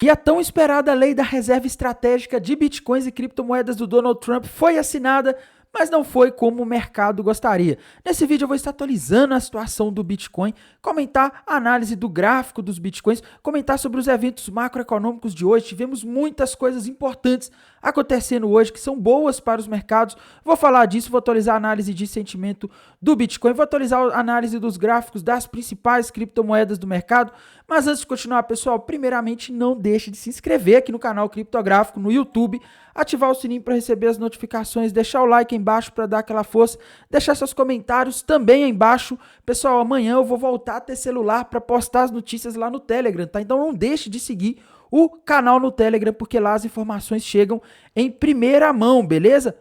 E a tão esperada lei da reserva estratégica de bitcoins e criptomoedas do Donald Trump foi assinada, mas não foi como o mercado gostaria. Nesse vídeo eu vou estar atualizando a situação do Bitcoin, comentar a análise do gráfico dos Bitcoins, comentar sobre os eventos macroeconômicos de hoje. Tivemos muitas coisas importantes acontecendo hoje que são boas para os mercados. Vou falar disso, vou atualizar a análise de sentimento do Bitcoin, vou atualizar a análise dos gráficos das principais criptomoedas do mercado. Mas antes de continuar, pessoal, primeiramente não deixe de se inscrever aqui no canal Criptográfico no YouTube, ativar o sininho para receber as notificações, deixar o like aí embaixo para dar aquela força, deixar seus comentários também aí embaixo. Pessoal, amanhã eu vou voltar a ter celular para postar as notícias lá no Telegram, tá? Então não deixe de seguir o canal no Telegram, porque lá as informações chegam em primeira mão, beleza?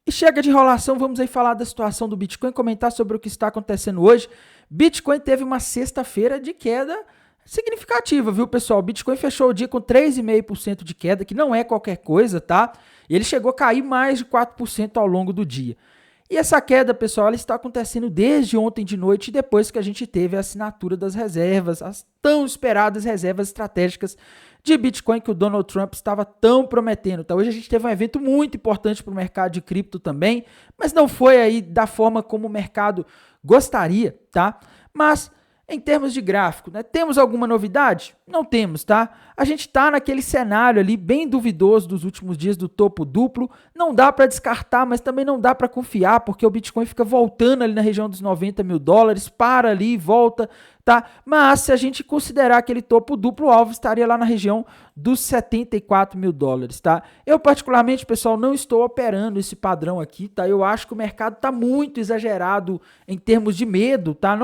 E chega de enrolação, vamos aí falar da situação do Bitcoin, comentar sobre o que está acontecendo hoje. Bitcoin teve uma sexta-feira de queda significativa, viu, pessoal? O Bitcoin fechou o dia com 3,5% de queda, que não é qualquer coisa, tá? E ele chegou a cair mais de 4% ao longo do dia. E essa queda, pessoal, ela está acontecendo desde ontem de noite, depois que a gente teve a assinatura das reservas, as tão esperadas reservas estratégicas de Bitcoin que o Donald Trump estava tão prometendo. Tá? Hoje a gente teve um evento muito importante para o mercado de cripto também, mas não foi aí da forma como o mercado gostaria, tá? Mas em termos de gráfico, né? Temos alguma novidade? Não temos, tá? A gente está naquele cenário ali bem duvidoso dos últimos dias do topo duplo. Não dá para descartar, mas também não dá para confiar, porque o Bitcoin fica voltando ali na região dos 90 mil dólares, para ali e volta, tá? Mas se a gente considerar aquele topo duplo, o alvo estaria lá na região dos 74 mil dólares, tá? Eu particularmente, pessoal, não estou operando esse padrão aqui, tá? Eu acho que o mercado está muito exagerado em termos de medo, tá?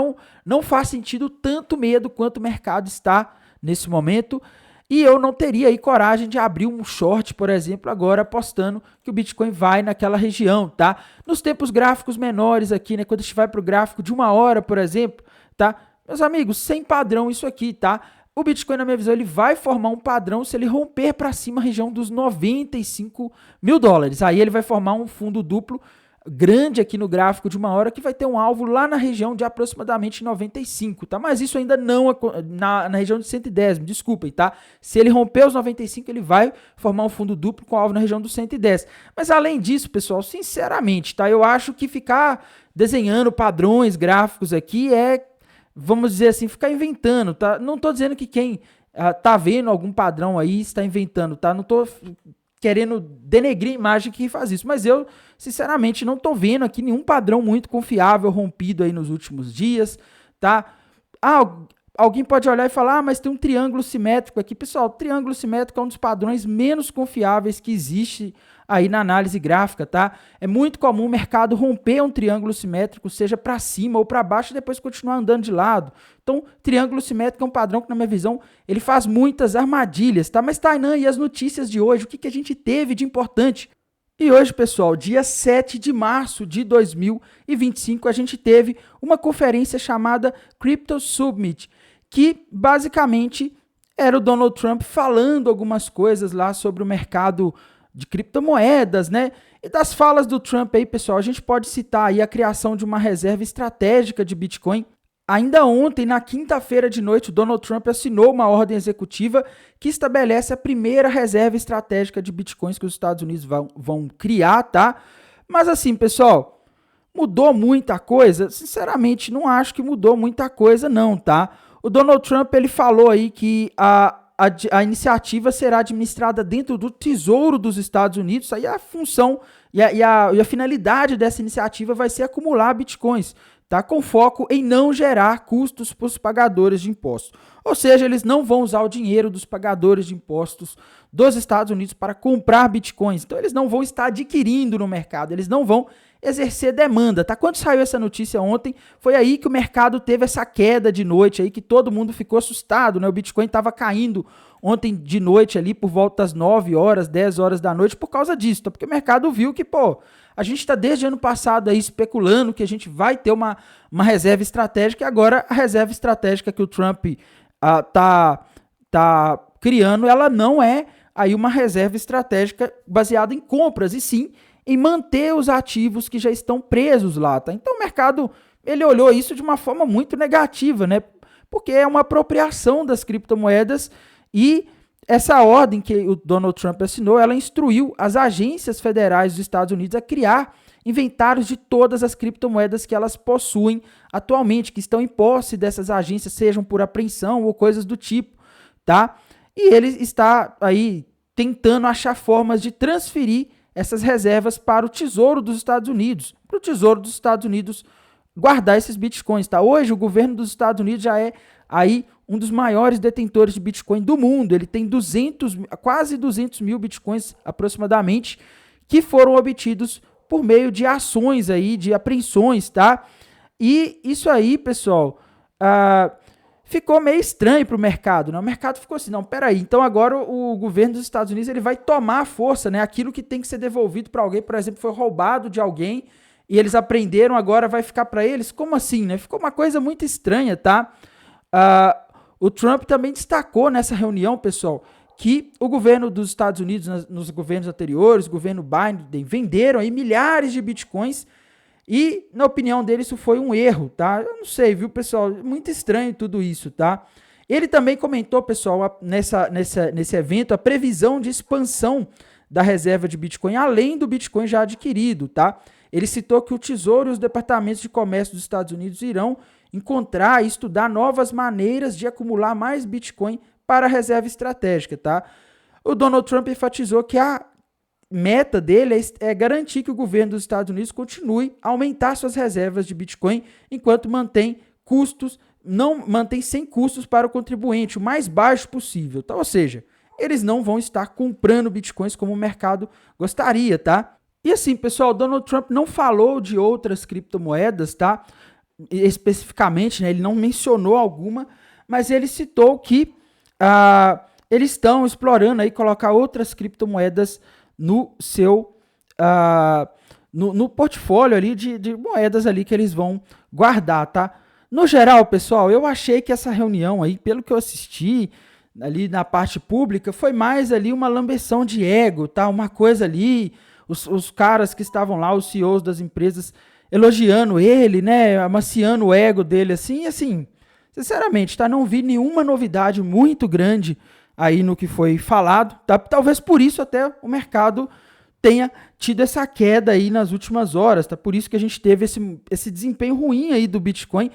Não faz sentido tanto medo quanto o mercado está nesse momento. E eu não teria aí coragem de abrir um short, por exemplo, agora apostando que o Bitcoin vai naquela região, tá? Nos tempos gráficos menores aqui, né? Quando a gente vai para o gráfico de 1 hora, por exemplo, tá? Meus amigos, sem padrão isso aqui, tá? O Bitcoin, na minha visão, ele vai formar um padrão se ele romper para cima a região dos 95 mil dólares. Aí ele vai formar um fundo duplo grande aqui no gráfico de 1 hora que vai ter um alvo lá na região de aproximadamente 95, tá? Mas isso ainda não na região de 110, me desculpem, tá? Se ele romper os 95, ele vai formar um fundo duplo com alvo na região dos 110. Mas além disso, pessoal, sinceramente, tá? Eu acho que ficar desenhando padrões gráficos aqui vamos dizer assim, ficar inventando, tá? Não tô dizendo que quem tá vendo algum padrão aí está inventando, tá? Não tô querendo denegrir a imagem de quem faz isso, mas eu, sinceramente, não tô vendo aqui nenhum padrão muito confiável rompido aí nos últimos dias, tá? Alguém pode olhar e falar, mas tem um triângulo simétrico aqui. Pessoal, o triângulo simétrico é um dos padrões menos confiáveis que existe aí na análise gráfica, tá? É muito comum o mercado romper um triângulo simétrico, seja para cima ou para baixo, e depois continuar andando de lado. Então, triângulo simétrico é um padrão que, na minha visão, ele faz muitas armadilhas, tá? Mas, Tainan, e as notícias de hoje? O que a gente teve de importante? E hoje, pessoal, dia 7 de março de 2025, a gente teve uma conferência chamada Crypto Summit, que basicamente era o Donald Trump falando algumas coisas lá sobre o mercado de criptomoedas, né? E das falas do Trump aí, pessoal, a gente pode citar aí a criação de uma reserva estratégica de Bitcoin. Ainda ontem, na quinta-feira de noite, o Donald Trump assinou uma ordem executiva que estabelece a primeira reserva estratégica de Bitcoins que os Estados Unidos vão criar, tá? Mas assim, pessoal, mudou muita coisa? Sinceramente, não acho que mudou muita coisa não, tá? O Donald Trump, ele falou aí que a iniciativa será administrada dentro do Tesouro dos Estados Unidos. Aí a função e a finalidade dessa iniciativa vai ser acumular bitcoins, tá? Com foco em não gerar custos para os pagadores de impostos. Ou seja, eles não vão usar o dinheiro dos pagadores de impostos dos Estados Unidos para comprar bitcoins. Então, eles não vão estar adquirindo no mercado, eles não vão exercer demanda, tá? Quando saiu essa notícia ontem, foi aí que o mercado teve essa queda de noite aí, que todo mundo ficou assustado, né? O Bitcoin estava caindo ontem de noite ali por volta das 9 horas, 10 horas da noite por causa disso, tá? Porque o mercado viu que, a gente está desde ano passado aí especulando que a gente vai ter uma reserva estratégica e agora a reserva estratégica que o Trump tá criando, ela não é aí uma reserva estratégica baseada em compras, e sim em manter os ativos que já estão presos lá, tá? Então o mercado, ele olhou isso de uma forma muito negativa, né? Porque é uma apropriação das criptomoedas e essa ordem que o Donald Trump assinou, ela instruiu as agências federais dos Estados Unidos a criar inventários de todas as criptomoedas que elas possuem atualmente, que estão em posse dessas agências, sejam por apreensão ou coisas do tipo, tá? E ele está aí tentando achar formas de transferir essas reservas para o Tesouro dos Estados Unidos, para o Tesouro dos Estados Unidos guardar esses bitcoins, tá? Hoje o governo dos Estados Unidos já é aí um dos maiores detentores de bitcoin do mundo. Ele tem quase 200 mil bitcoins aproximadamente, que foram obtidos por meio de ações aí, de apreensões, tá? E isso aí, pessoal, ficou meio estranho para o mercado, né? O mercado ficou assim, não, peraí, então agora o governo dos Estados Unidos ele vai tomar a força, né? Aquilo que tem que ser devolvido para alguém, por exemplo, foi roubado de alguém e eles apreenderam, agora vai ficar para eles? Como assim, né? Ficou uma coisa muito estranha, tá? O Trump também destacou nessa reunião, pessoal, que o governo dos Estados Unidos, nos governos anteriores, o governo Biden, venderam aí milhares de bitcoins e, na opinião dele, isso foi um erro, tá? Eu não sei, viu, pessoal? Muito estranho tudo isso, tá? Ele também comentou, pessoal, nesse evento, a previsão de expansão da reserva de Bitcoin, além do Bitcoin já adquirido, tá? Ele citou que o Tesouro e os departamentos de comércio dos Estados Unidos irão encontrar e estudar novas maneiras de acumular mais Bitcoin para a reserva estratégica, tá? O Donald Trump enfatizou que a meta dele é garantir que o governo dos Estados Unidos continue a aumentar suas reservas de Bitcoin enquanto mantém sem custos para o contribuinte, o mais baixo possível, tá? Ou seja, eles não vão estar comprando Bitcoins como o mercado gostaria, tá? E assim, pessoal, Donald Trump não falou de outras criptomoedas, tá? Especificamente, né? Ele não mencionou alguma, mas ele citou que eles estão explorando aí colocar outras criptomoedas no seu no portfólio ali de moedas ali que eles vão guardar, tá? No geral, pessoal, eu achei que essa reunião aí, pelo que eu assisti ali na parte pública, foi mais ali uma lambeção de ego, tá? Uma coisa ali, os caras que estavam lá, os CEOs das empresas, elogiando ele, né? Amaciando o ego dele, assim, sinceramente, tá? Não vi nenhuma novidade muito grande aí no que foi falado, tá? Talvez por isso até o mercado tenha tido essa queda aí nas últimas horas, tá? Por isso que a gente teve esse desempenho ruim aí do Bitcoin,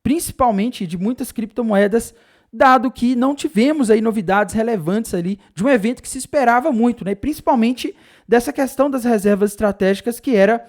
principalmente de muitas criptomoedas, dado que não tivemos aí novidades relevantes ali de um evento que se esperava muito, né? E principalmente dessa questão das reservas estratégicas, que era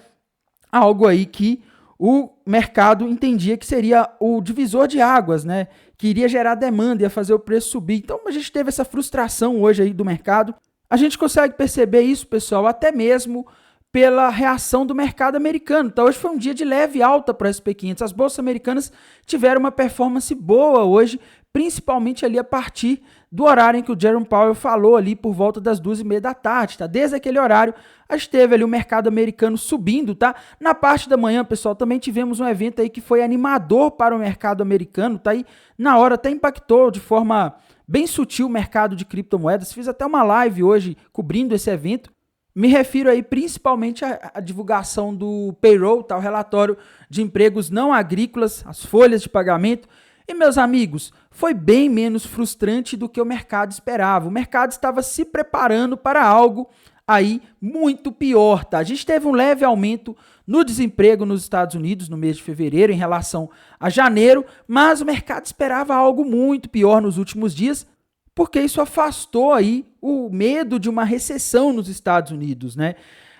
algo aí que o mercado entendia que seria o divisor de águas, né? Que iria gerar demanda, ia fazer o preço subir. Então a gente teve essa frustração hoje aí do mercado. A gente consegue perceber isso, pessoal, até mesmo pela reação do mercado americano. Então hoje foi um dia de leve alta para o SP500. As bolsas americanas tiveram uma performance boa hoje, principalmente ali a partir do horário em que o Jerome Powell falou ali por volta das 2h30 da tarde, tá? Desde aquele horário, a gente teve ali o mercado americano subindo, tá? Na parte da manhã, pessoal, também tivemos um evento aí que foi animador para o mercado americano, tá? E na hora até impactou de forma bem sutil o mercado de criptomoedas. Fiz até uma live hoje cobrindo esse evento. Me refiro aí principalmente à divulgação do payroll, tá? O relatório de empregos não agrícolas, as folhas de pagamento. E, meus amigos, foi bem menos frustrante do que o mercado esperava. O mercado estava se preparando para algo aí muito pior, tá? A gente teve um leve aumento no desemprego nos Estados Unidos no mês de fevereiro em relação a janeiro, mas o mercado esperava algo muito pior nos últimos dias, porque isso afastou aí o medo de uma recessão nos Estados Unidos, né?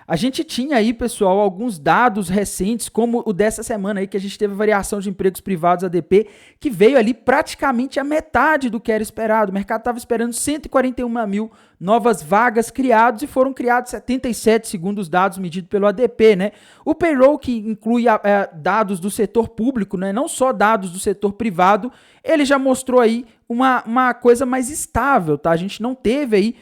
A gente tinha aí, pessoal, alguns dados recentes, como o dessa semana aí, que a gente teve a variação de empregos privados, ADP, que veio ali praticamente a metade do que era esperado. O mercado estava esperando 141 mil novas vagas criadas e foram criados 77, segundo os dados medidos pelo ADP, né? O payroll, que inclui dados do setor público, né? Não só dados do setor privado, ele já mostrou aí uma coisa mais estável, tá? A gente não teve aí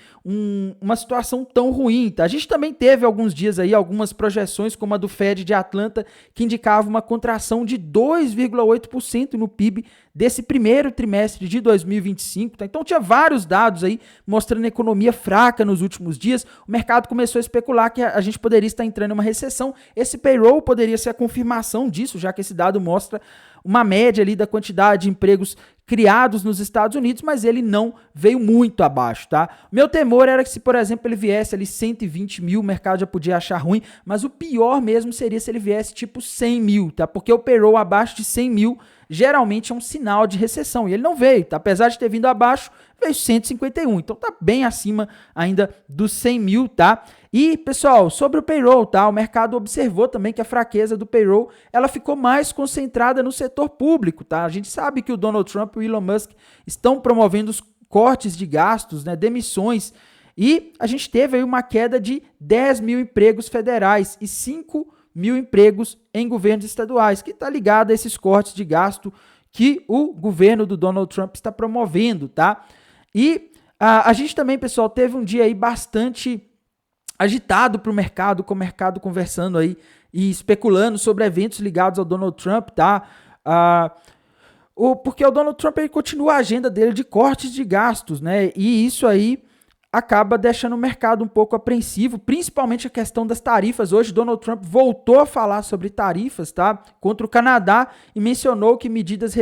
uma situação tão ruim, tá? A gente também teve alguns dias aí, algumas projeções, como a do Fed de Atlanta, que indicava uma contração de 2,8% no PIB desse primeiro trimestre de 2025, tá? Então tinha vários dados aí mostrando a economia fraca nos últimos dias. O mercado começou a especular que a gente poderia estar entrando em uma recessão. Esse payroll poderia ser a confirmação disso, já que esse dado mostra uma média ali da quantidade de empregos criados nos Estados Unidos, mas ele não veio muito abaixo, tá? Meu temor era que se, por exemplo, ele viesse ali 120 mil, o mercado já podia achar ruim, mas o pior mesmo seria se ele viesse tipo 100 mil, tá? Porque o payroll abaixo de 100 mil geralmente é um sinal de recessão, e ele não veio, tá? Apesar de ter vindo abaixo, veio 151, então tá bem acima ainda dos 100 mil, tá? E, pessoal, sobre o payroll, tá? O mercado observou também que a fraqueza do payroll, ela ficou mais concentrada no setor público, tá? A gente sabe que o Donald Trump e o Elon Musk estão promovendo os cortes de gastos, né? Demissões, e a gente teve aí uma queda de 10 mil empregos federais e 5 mil empregos em governos estaduais, que está ligado a esses cortes de gasto que o governo do Donald Trump está promovendo, tá? E a gente também, pessoal, teve um dia aí bastante agitado para o mercado, com o mercado conversando aí e especulando sobre eventos ligados ao Donald Trump, tá? Porque o Donald Trump ele continua a agenda dele de cortes de gastos, né? E isso aí acaba deixando o mercado um pouco apreensivo, principalmente a questão das tarifas. Hoje Donald Trump voltou a falar sobre tarifas, tá? Contra o Canadá e mencionou que medidas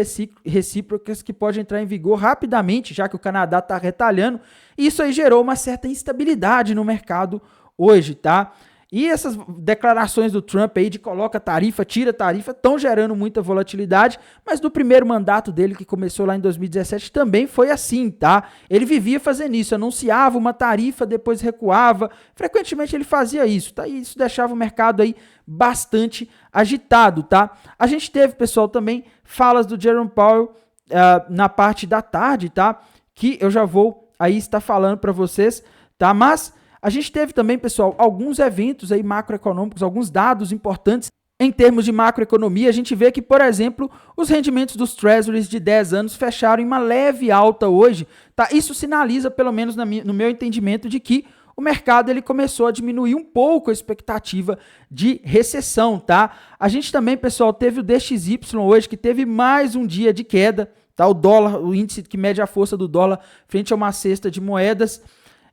recíprocas que podem entrar em vigor rapidamente, já que o Canadá está retalhando. E isso aí gerou uma certa instabilidade no mercado hoje, tá? E essas declarações do Trump aí de coloca tarifa, tira tarifa, estão gerando muita volatilidade, mas no primeiro mandato dele, que começou lá em 2017, também foi assim, tá? Ele vivia fazendo isso, anunciava uma tarifa, depois recuava, frequentemente ele fazia isso, tá? E isso deixava o mercado aí bastante agitado, tá? A gente teve, pessoal, também falas do Jerome Powell na parte da tarde, tá? Que eu já vou aí estar falando para vocês, tá? Mas a gente teve também, pessoal, alguns eventos aí macroeconômicos, alguns dados importantes em termos de macroeconomia. A gente vê que, por exemplo, os rendimentos dos Treasuries de 10 anos fecharam em uma leve alta hoje, tá? Isso sinaliza, pelo menos no meu entendimento, de que o mercado ele começou a diminuir um pouco a expectativa de recessão, tá? A gente também, pessoal, teve o DXY hoje, que teve mais um dia de queda, tá? O dólar, o índice que mede a força do dólar frente a uma cesta de moedas.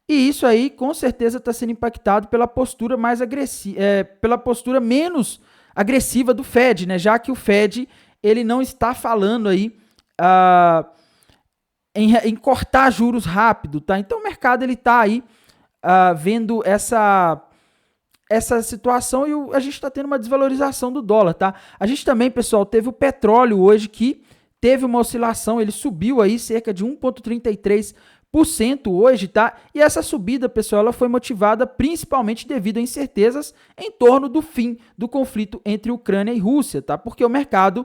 E isso aí, com certeza, está sendo impactado pela postura mais agressiva, pela postura menos agressiva do Fed, né? Já que o Fed ele não está falando aí em cortar juros rápido, tá? Então o mercado ele está aí vendo essa situação e a gente está tendo uma desvalorização do dólar, tá? A gente também, pessoal, teve o petróleo hoje que teve uma oscilação, ele subiu aí cerca de 1,33% hoje, tá? E essa subida, pessoal, ela foi motivada principalmente devido a incertezas em torno do fim do conflito entre Ucrânia e Rússia, tá? Porque o mercado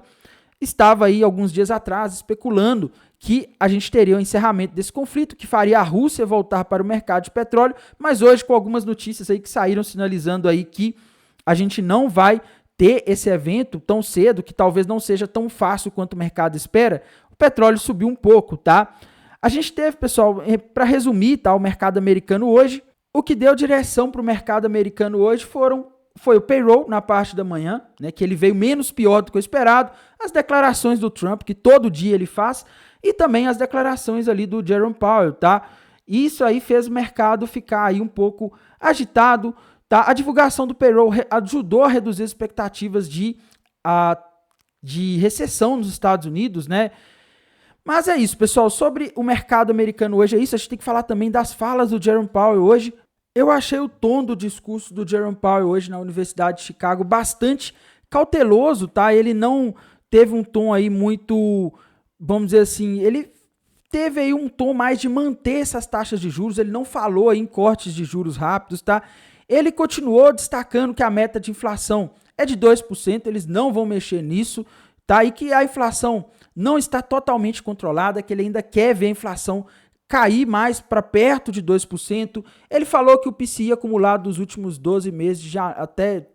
estava aí alguns dias atrás especulando que a gente teria o encerramento desse conflito, que faria a Rússia voltar para o mercado de petróleo, mas hoje com algumas notícias aí que saíram sinalizando aí que a gente não vai ter esse evento tão cedo, que talvez não seja tão fácil quanto o mercado espera, o petróleo subiu um pouco, tá? A gente teve, pessoal, para resumir, tá, o mercado americano hoje, o que deu direção para o mercado americano hoje foi o payroll na parte da manhã, né, que ele veio menos pior do que o esperado, as declarações do Trump, que todo dia ele faz, e também as declarações ali do Jerome Powell, tá? Isso aí fez o mercado ficar aí um pouco agitado, tá? A divulgação do payroll ajudou a reduzir as expectativas de recessão nos Estados Unidos, né? Mas é isso, pessoal. Sobre o mercado americano hoje é isso. A gente tem que falar também das falas do Jerome Powell hoje. Eu achei o tom do discurso do Jerome Powell hoje na Universidade de Chicago bastante cauteloso, tá? Ele não teve um tom aí muito, vamos dizer assim, ele teve aí um tom mais de manter essas taxas de juros. Ele não falou aí em cortes de juros rápidos, tá? Ele continuou destacando que a meta de inflação é de 2%, eles não vão mexer nisso, tá? E que a inflação não está totalmente controlada, que ele ainda quer ver a inflação cair mais para perto de 2%. Ele falou que o PCI acumulado dos últimos 12 meses, até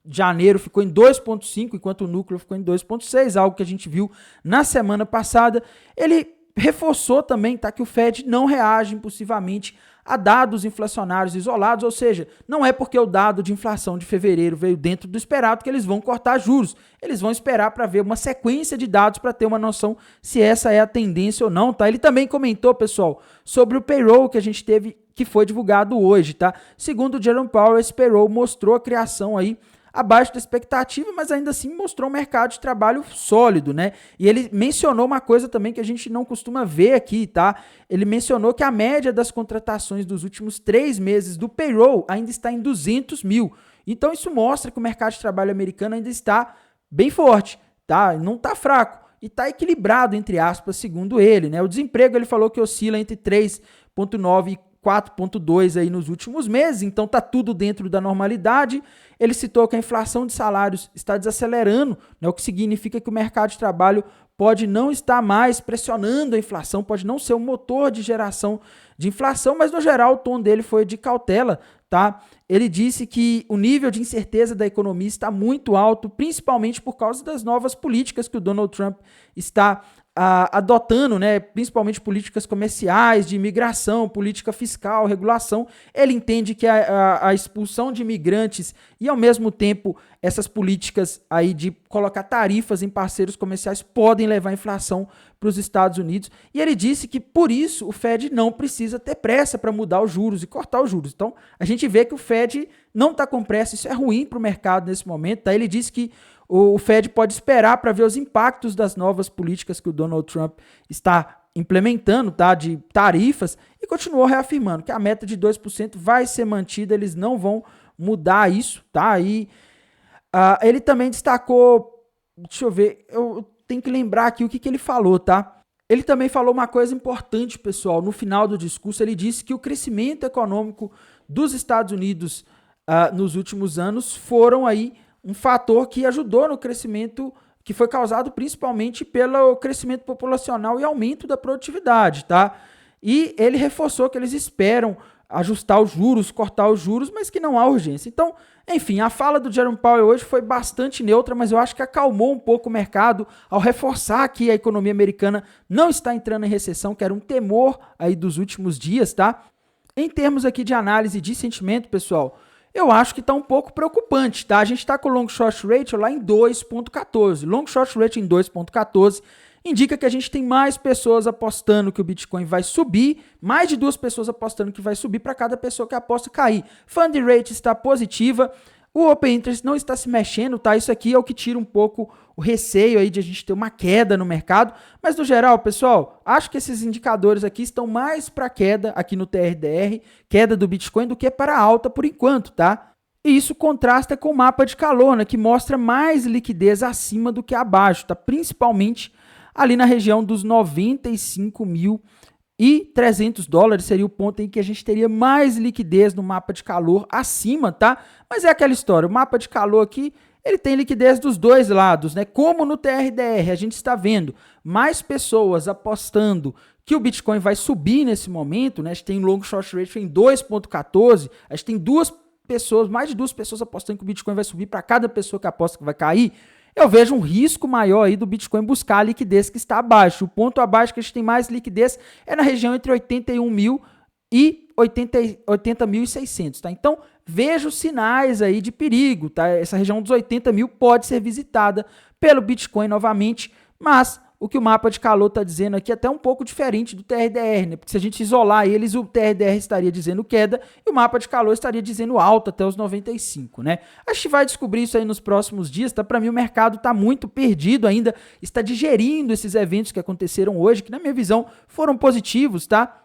janeiro, ficou em 2,5%, enquanto o núcleo ficou em 2,6%, algo que a gente viu na semana passada. Ele reforçou também, tá, que o Fed não reage impulsivamente a dados inflacionários isolados, ou seja, não é porque o dado de inflação de fevereiro veio dentro do esperado que eles vão cortar juros. Eles vão esperar para ver uma sequência de dados para ter uma noção se essa é a tendência ou não, tá? Ele também comentou, pessoal, sobre o payroll que a gente teve, que foi divulgado hoje, tá? Segundo o Jerome Powell, esse payroll mostrou a criação aí abaixo da expectativa, mas ainda assim mostrou um mercado de trabalho sólido, né? E ele mencionou uma coisa também que a gente não costuma ver aqui, tá? Ele mencionou que a média das contratações dos últimos 3 meses do payroll ainda está em 200 mil. Então isso mostra que o mercado de trabalho americano ainda está bem forte, tá? Não está fraco e está equilibrado, entre aspas, segundo ele, né? O desemprego, ele falou que oscila entre 3,9 e 4,2 aí nos últimos meses, então tá tudo dentro da normalidade. Ele citou que a inflação de salários está desacelerando, né, o que significa que o mercado de trabalho pode não estar mais pressionando a inflação, pode não ser um motor de geração de inflação, mas no geral o tom dele foi de cautela, tá? Ele disse que o nível de incerteza da economia está muito alto, principalmente por causa das novas políticas que o Donald Trump está adotando, né, principalmente políticas comerciais, de imigração, política fiscal, regulação. Ele entende que a expulsão de imigrantes e, ao mesmo tempo, essas políticas aí de colocar tarifas em parceiros comerciais podem levar a inflação para os Estados Unidos. E ele disse que, por isso, o Fed não precisa ter pressa para mudar os juros e cortar os juros. Então, a gente vê que o Fed não está com pressa, isso é ruim para o mercado nesse momento. Tá? Ele disse que o Fed pode esperar para ver os impactos das novas políticas que o Donald Trump está implementando, tá, de tarifas, e continuou reafirmando que a meta de 2% vai ser mantida, eles não vão mudar isso, tá? E ele também destacou, deixa eu ver, eu tenho que lembrar aqui o que ele falou, tá? Ele também falou uma coisa importante, pessoal. No final do discurso, ele disse que o crescimento econômico dos Estados Unidos nos últimos anos foram aí um fator que ajudou no crescimento, que foi causado principalmente pelo crescimento populacional e aumento da produtividade, tá? E ele reforçou que eles esperam ajustar os juros, cortar os juros, mas que não há urgência. Então, enfim, a fala do Jerome Powell hoje foi bastante neutra, mas eu acho que acalmou um pouco o mercado ao reforçar que a economia americana não está entrando em recessão, que era um temor aí dos últimos dias, tá? Em termos aqui de análise de sentimento, pessoal, eu acho que está um pouco preocupante, tá? A gente está com o long short ratio lá em 2,14. Long short ratio em 2,14 indica que a gente tem mais pessoas apostando que o Bitcoin vai subir, mais de 2 pessoas apostando que vai subir para cada pessoa que aposta cair. Fund rate está positiva, o Open Interest não está se mexendo, tá? Isso aqui é o que tira um pouco o receio aí de a gente ter uma queda no mercado, mas no geral, pessoal, acho que esses indicadores aqui estão mais para queda aqui no TRDR, queda do Bitcoin, do que para alta por enquanto, tá? E isso contrasta com o mapa de calor, né, que mostra mais liquidez acima do que abaixo, tá? Principalmente ali na região dos 95.300 dólares seria o ponto em que a gente teria mais liquidez no mapa de calor acima, tá? Mas é aquela história, o mapa de calor aqui, ele tem liquidez dos dois lados, né? Como no TRDR, a gente está vendo mais pessoas apostando que o Bitcoin vai subir nesse momento, né? A gente tem long short ratio em 2,14, a gente tem mais de 2 pessoas apostando que o Bitcoin vai subir para cada pessoa que aposta que vai cair. Eu vejo um risco maior aí do Bitcoin buscar a liquidez que está abaixo. O ponto abaixo que a gente tem mais liquidez é na região entre 81 mil e 80.600, tá? Então, vejo sinais aí de perigo, tá? Essa região dos 80 mil pode ser visitada pelo Bitcoin novamente, mas o que o mapa de calor está dizendo aqui é até um pouco diferente do TRDR, né? Porque se a gente isolar eles, o TRDR estaria dizendo queda e o mapa de calor estaria dizendo alta até os 95, né? A gente vai descobrir isso aí nos próximos dias, tá? Para mim o mercado está muito perdido ainda, está digerindo esses eventos que aconteceram hoje, que na minha visão foram positivos, tá?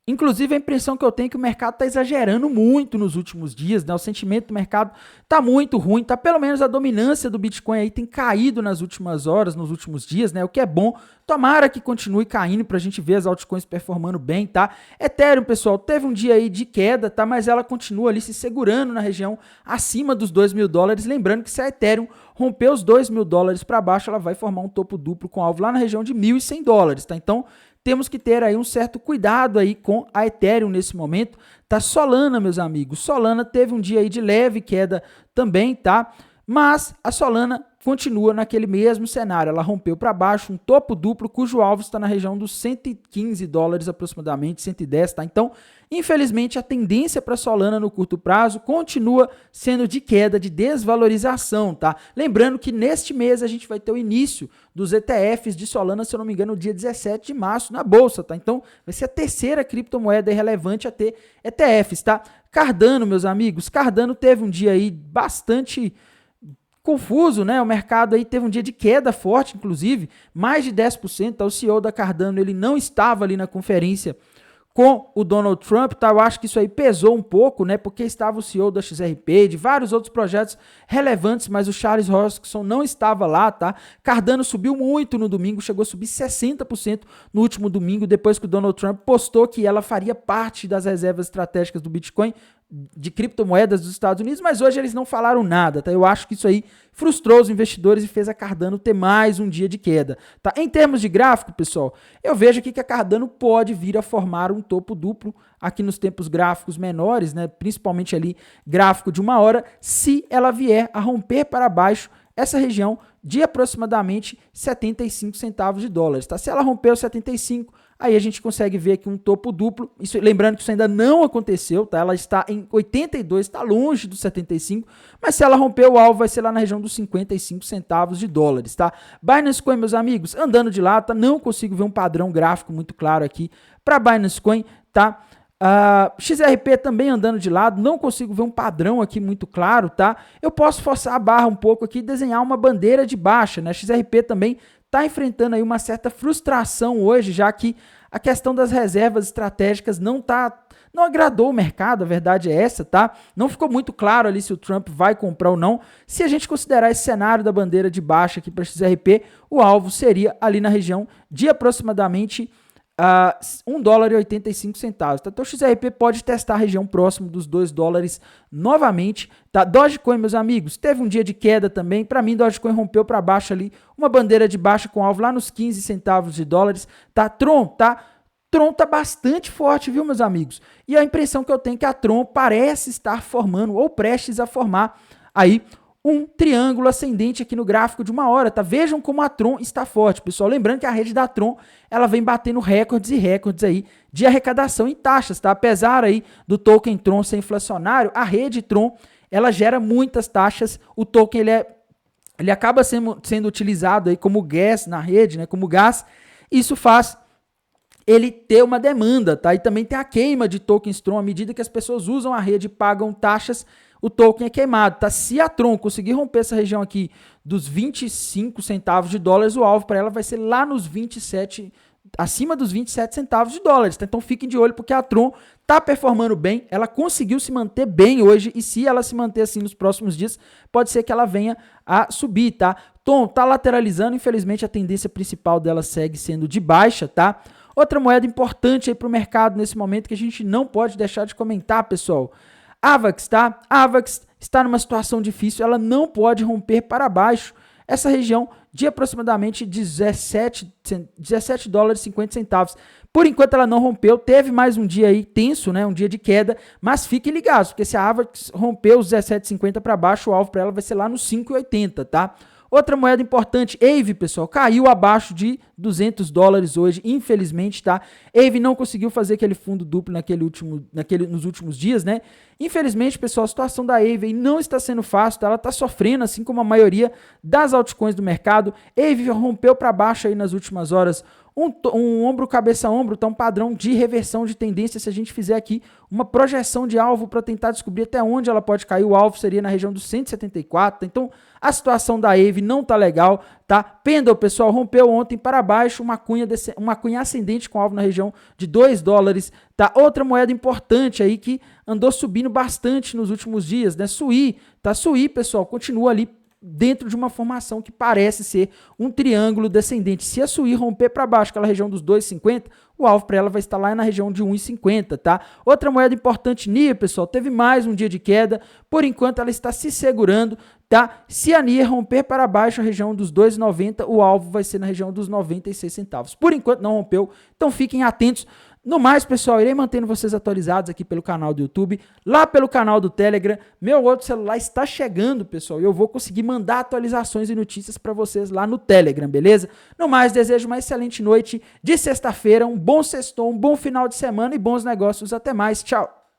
Inclusive, a impressão que eu tenho é que o mercado está exagerando muito nos últimos dias, né? O sentimento do mercado está muito ruim, tá? Pelo menos a dominância do Bitcoin aí tem caído nas últimas horas, nos últimos dias, né? O que é bom. Tomara que continue caindo para a gente ver as altcoins performando bem, tá? Ethereum, pessoal, teve um dia aí de queda, tá? Mas ela continua ali se segurando na região acima dos 2 mil dólares. Lembrando que se a Ethereum romper os 2 mil dólares para baixo, ela vai formar um topo duplo com alvo lá na região de 1.100 dólares, tá? Então, temos que ter aí um certo cuidado aí com a Ethereum nesse momento. Tá? Solana, meus amigos, Solana teve um dia aí de leve queda também, tá? Mas a Solana continua naquele mesmo cenário, ela rompeu para baixo, um topo duplo, cujo alvo está na região dos 115 dólares aproximadamente, 110, tá? Então, infelizmente, a tendência para Solana no curto prazo continua sendo de queda, de desvalorização, tá? Lembrando que neste mês a gente vai ter o início dos ETFs de Solana, se eu não me engano, no dia 17 de março na bolsa, tá? Então, vai ser a terceira criptomoeda relevante a ter ETFs, tá? Cardano, meus amigos, Cardano teve um dia aí bastante confuso, né? O mercado aí teve um dia de queda forte, inclusive, mais de 10%, tá? O CEO da Cardano, ele não estava ali na conferência com o Donald Trump, tá? Eu acho que isso aí pesou um pouco, né? Porque estava o CEO da XRP, de vários outros projetos relevantes, mas o Charles Hoskinson não estava lá, tá? Cardano subiu muito no domingo, chegou a subir 60% no último domingo, depois que o Donald Trump postou que ela faria parte das reservas estratégicas do Bitcoin, de criptomoedas dos Estados Unidos, mas hoje eles não falaram nada, tá? Eu acho que isso aí frustrou os investidores e fez a Cardano ter mais um dia de queda, tá? Em termos de gráfico, pessoal, eu vejo aqui que a Cardano pode vir a formar um topo duplo aqui nos tempos gráficos menores, né? Principalmente ali gráfico de 1 hora, se ela vier a romper para baixo essa região de aproximadamente 75 centavos de dólares, tá? Se ela romper os 75, aí a gente consegue ver aqui um topo duplo, isso, lembrando que isso ainda não aconteceu, tá? Ela está em 82, está longe dos 75, mas se ela romper o alvo, vai ser lá na região dos 55 centavos de dólares, tá? Binance Coin, meus amigos, andando de lata, não consigo ver um padrão gráfico muito claro aqui para Binance Coin, tá? XRP também andando de lado, não consigo ver um padrão aqui muito claro, tá? Eu posso forçar a barra um pouco aqui e desenhar uma bandeira de baixa, né? XRP também está enfrentando aí uma certa frustração hoje, já que a questão das reservas estratégicas não agradou o mercado, a verdade é essa, tá? Não ficou muito claro ali se o Trump vai comprar ou não. Se a gente considerar esse cenário da bandeira de baixa aqui para XRP, o alvo seria ali na região de aproximadamente $1,85. Tá? Então o XRP pode testar a região próximo dos $2 novamente. Tá? Dogecoin, meus amigos, teve um dia de queda também. Para mim, Dogecoin rompeu para baixo ali, uma bandeira de baixa com alvo lá nos 15 centavos de dólares. Tá? Tron tá bastante forte, viu, meus amigos? E a impressão que eu tenho é que a Tron parece estar formando ou prestes a formar aí um triângulo ascendente aqui no gráfico de 1 hora, tá? Vejam como a Tron está forte, pessoal. Lembrando que a rede da Tron, ela vem batendo recordes e recordes aí de arrecadação em taxas, tá? Apesar aí do token Tron ser inflacionário, a rede Tron, ela gera muitas taxas. O token, ele acaba sendo utilizado aí como gas na rede, né? Como gás. Isso faz ele ter uma demanda, tá? E também tem a queima de tokens Tron. À medida que as pessoas usam a rede e pagam taxas, o token é queimado, tá? Se a Tron conseguir romper essa região aqui dos 25 centavos de dólares, o alvo para ela vai ser lá nos 27, acima dos 27 centavos de dólares, tá? Então fiquem de olho porque a Tron tá performando bem, ela conseguiu se manter bem hoje e se ela se manter assim nos próximos dias, pode ser que ela venha a subir, tá? Tom tá lateralizando, infelizmente a tendência principal dela segue sendo de baixa, tá? Outra moeda importante aí para o mercado nesse momento que a gente não pode deixar de comentar, pessoal. AVAX, tá? AVAX está numa situação difícil, ela não pode romper para baixo essa região de aproximadamente 17 dólares e 50 centavos. Por enquanto ela não rompeu, teve mais um dia aí tenso, né? Um dia de queda, mas fiquem ligados, porque se a AVAX romper os 17,50 para baixo, o alvo para ela vai ser lá nos 5,80, tá? Outra moeda importante, AVE, pessoal, caiu abaixo de 200 dólares hoje, infelizmente, tá? AVE não conseguiu fazer aquele fundo duplo nos últimos dias, né? Infelizmente, pessoal, a situação da AVE não está sendo fácil, tá? Ela está sofrendo, assim como a maioria das altcoins do mercado. AVE rompeu para baixo aí nas últimas horas, um ombro, cabeça, ombro, tá um padrão de reversão de tendência. Se a gente fizer aqui uma projeção de alvo para tentar descobrir até onde ela pode cair, o alvo seria na região dos 174. Então, a situação da AVE não tá legal, tá? Pendle, pessoal, rompeu ontem para baixo, uma cunha ascendente com alvo na região de 2 dólares, tá? Outra moeda importante aí que andou subindo bastante nos últimos dias, né? SUI, tá? SUI, pessoal, continua ali dentro de uma formação que parece ser um triângulo descendente. Se a SUI romper para baixo, aquela região dos 2,50, o alvo para ela vai estar lá na região de 1,50, tá? Outra moeda importante, NIA, pessoal, teve mais um dia de queda, por enquanto ela está se segurando, tá? Se a NIA romper para baixo a região dos 2,90, o alvo vai ser na região dos 96 centavos. Por enquanto não rompeu, então fiquem atentos. No mais, pessoal, irei mantendo vocês atualizados aqui pelo canal do YouTube, lá pelo canal do Telegram. Meu outro celular está chegando, pessoal, e eu vou conseguir mandar atualizações e notícias para vocês lá no Telegram, beleza? No mais, desejo uma excelente noite de sexta-feira, um bom sextou, um bom final de semana e bons negócios. Até mais, tchau!